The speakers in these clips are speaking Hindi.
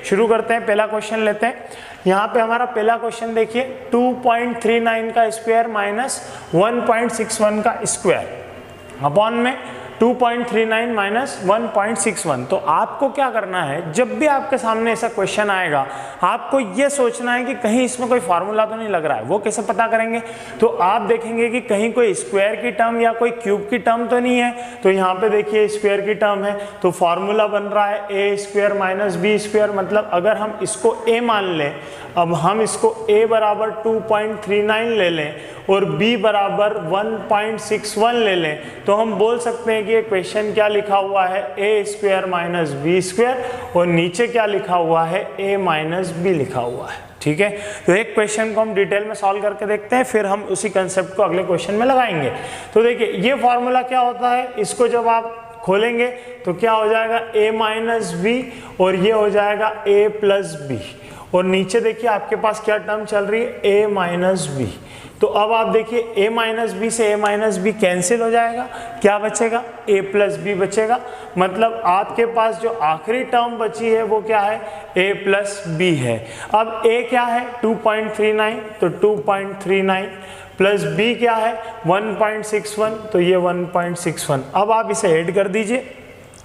शुरू करते हैं, पहला क्वेश्चन लेते हैं। यहाँ पे हमारा पहला क्वेश्चन देखिए 2.39 का स्क्वायर माइनस 1.61 का स्क्वायर अपॉन में 2.39 माइनस 1.61। तो आपको क्या करना है, जब भी आपके सामने ऐसा क्वेश्चन आएगा आपको ये सोचना है कि कहीं इसमें कोई फार्मूला तो नहीं लग रहा है। वो कैसे पता करेंगे, तो आप देखेंगे कि कहीं कोई स्क्वायर की टर्म या कोई क्यूब की टर्म तो नहीं है। तो यहाँ पे देखिए स्क्वायर की टर्म है, तो फार्मूला बन रहा है ए स्क्वायर माइनस बी स्क्वायर। मतलब अगर हम इसको ए मान लें, अब हम इसको a बराबर 2.39 ले लें और b बराबर 1.61 ले लें, तो हम बोल सकते हैं कि ये क्वेश्चन क्या लिखा हुआ है, a square minus b square, और नीचे क्या लिखा हुआ है, a माइनस बी लिखा हुआ है। ठीक है, तो एक क्वेश्चन को हम डिटेल में सॉल्व करके देखते हैं, फिर हम उसी कंसेप्ट को अगले क्वेश्चन में लगाएंगे। तो देखिए ये फॉर्मूला क्या होता है, इसको जब आप खोलेंगे तो क्या हो जाएगा, a माइनस बी और ये हो जाएगा a प्लस बी, और नीचे देखिए आपके पास क्या टर्म चल रही है, a माइनस बी। तो अब आप देखिए a माइनस बी से a माइनस बी कैंसिल हो जाएगा, क्या बचेगा, a प्लस बी बचेगा। मतलब आपके पास जो आखिरी टर्म बची है वो क्या है, a प्लस बी है। अब a क्या है 2.39, तो 2.39 प्लस b क्या है 1.61, तो ये 1.61। अब आप इसे ऐड कर दीजिए,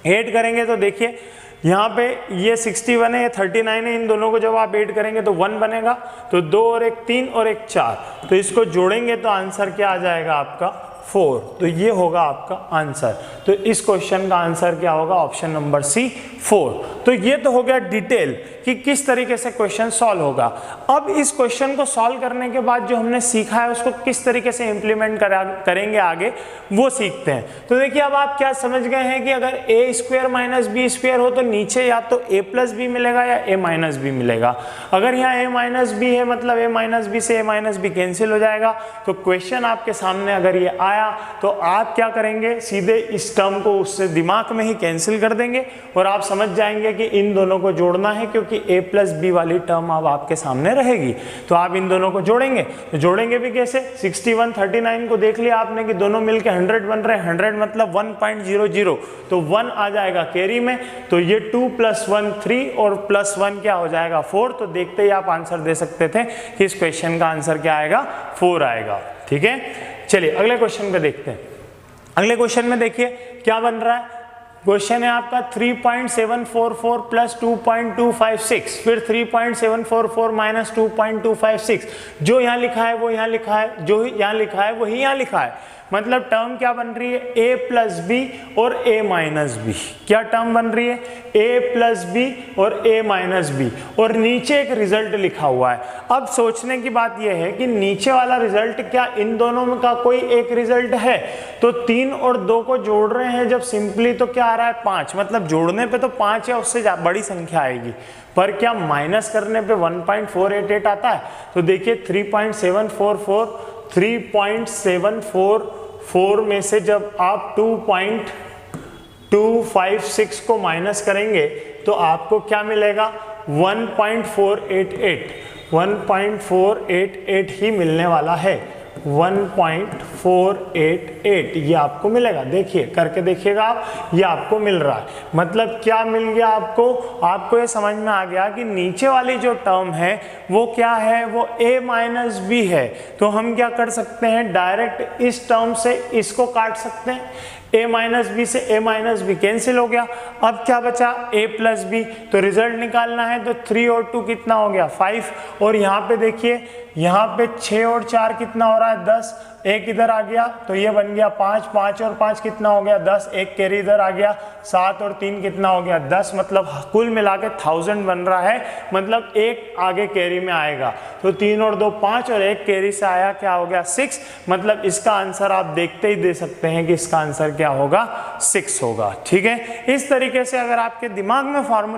ऐड करेंगे तो देखिए यहाँ पे ये 61 है, ये 39 है, इन दोनों को जब आप ऐड करेंगे तो 1 बनेगा, तो 2 और 1 3 और 1 4, तो इसको जोड़ेंगे तो आंसर क्या आ जाएगा आपका 4। तो ये होगा आपका आंसर। तो इस क्वेश्चन का आंसर क्या होगा, ऑप्शन नंबर सी 4। तो ये तो हो गया डिटेल कि किस तरीके से क्वेश्चन सॉल्व होगा। अब इस क्वेश्चन को सॉल्व करने के बाद जो हमने सीखा है उसको किस तरीके से इंप्लीमेंट करेंगे आगे, वो सीखते हैं। तो देखिए अब आप क्या समझ गए हैं कि अगर a square minus b square हो तो नीचे या तो a प्लस बी मिलेगा या a माइनस बी मिलेगा। अगर यहाँ a माइनस बी है मतलब a माइनस बी से a माइनस बी कैंसिल हो जाएगा। तो क्वेश्चन आपके सामने अगर ये आया तो आप क्या करेंगे, सीधे इस टर्म को उससे दिमाग में ही कैंसिल कर देंगे और आप समझ जाएंगे कि इन दोनों को जोड़ना है, क्योंकि a प्लस बी वाली टर्म अब आपके सामने रहेगी। तो आप इन दोनों को जोड़ेंगे, तो जोड़ेंगे भी कैसे, 61 39 को देख लिया आपने कि दोनों मिलके 100 बन रहे हैं, 100 मतलब 1.00, तो 1 आ जाएगा कैरी में, तो ये 2 + 1 3 और +1 क्या हो जाएगा 4। तो देखते ही आप आंसर दे सकते थे कि इस क्वेश्चन का आंसर क्या आएगा, 4 आएगा। ठीक है, चलिए अगले क्वेश्चन पे देखते हैं। अगले क्वेश्चन में देखिए क्या बन रहा है, क्वेश्चन है आपका 3.744 प्लस 2.256, फिर 3.744 माइनस 2.256। जो यहाँ लिखा है वो यहाँ लिखा है, जो यहाँ लिखा है वही यहाँ लिखा है। मतलब टर्म क्या बन रही है, a प्लस बी और a माइनस बी। क्या टर्म बन रही है, a प्लस बी और a माइनस बी, और नीचे एक रिजल्ट लिखा हुआ है। अब सोचने की बात यह है कि नीचे वाला रिजल्ट क्या इन दोनों में का कोई एक रिजल्ट है। तो 3 और 2 को जोड़ रहे हैं जब सिंपली, तो क्या आ रहा है 5, मतलब जोड़ने पे तो 5 या उससे बड़ी संख्या आएगी, पर क्या माइनस करने पे 1.488 आता है। तो देखिए 3.744 में से जब आप 2.256 को माइनस करेंगे तो आपको क्या मिलेगा, 1.488 ही मिलने वाला है, 1.488 ये आपको मिलेगा। देखिए करके देखिएगा आप, ये आपको मिल रहा है। मतलब क्या मिल गया आपको ये समझ में आ गया कि नीचे वाली जो टर्म है वो क्या है, वो a माइनस बी है। तो हम क्या कर सकते हैं, डायरेक्ट इस टर्म से इसको काट सकते हैं, a माइनस बी से a माइनस बी कैंसिल हो गया। अब क्या बचा, a प्लस बी। तो रिजल्ट निकालना है तो 3 और 2 कितना हो गया 5, और यहाँ पे देखिए यहाँ पे 6 और 4 कितना हो रहा है 10, एक इधर आ गया तो ये बन गया 5, 5 और 5 कितना हो गया 10, एक कैरी इधर आ गया 7 और 3 कितना हो गया 10, मतलब कुल मिला के 1000 बन रहा है। मतलब एक आगे कैरी में आएगा, तो 3 और 2 5 और एक कैरी से आया क्या हो गया 6। मतलब इसका आंसर आप देखते ही दे सकते हैं कि इसका आंसर क्या होगा 6 होगा। ठीक है, इस तरीके से अगर आपके दिमाग में फॉर्मूला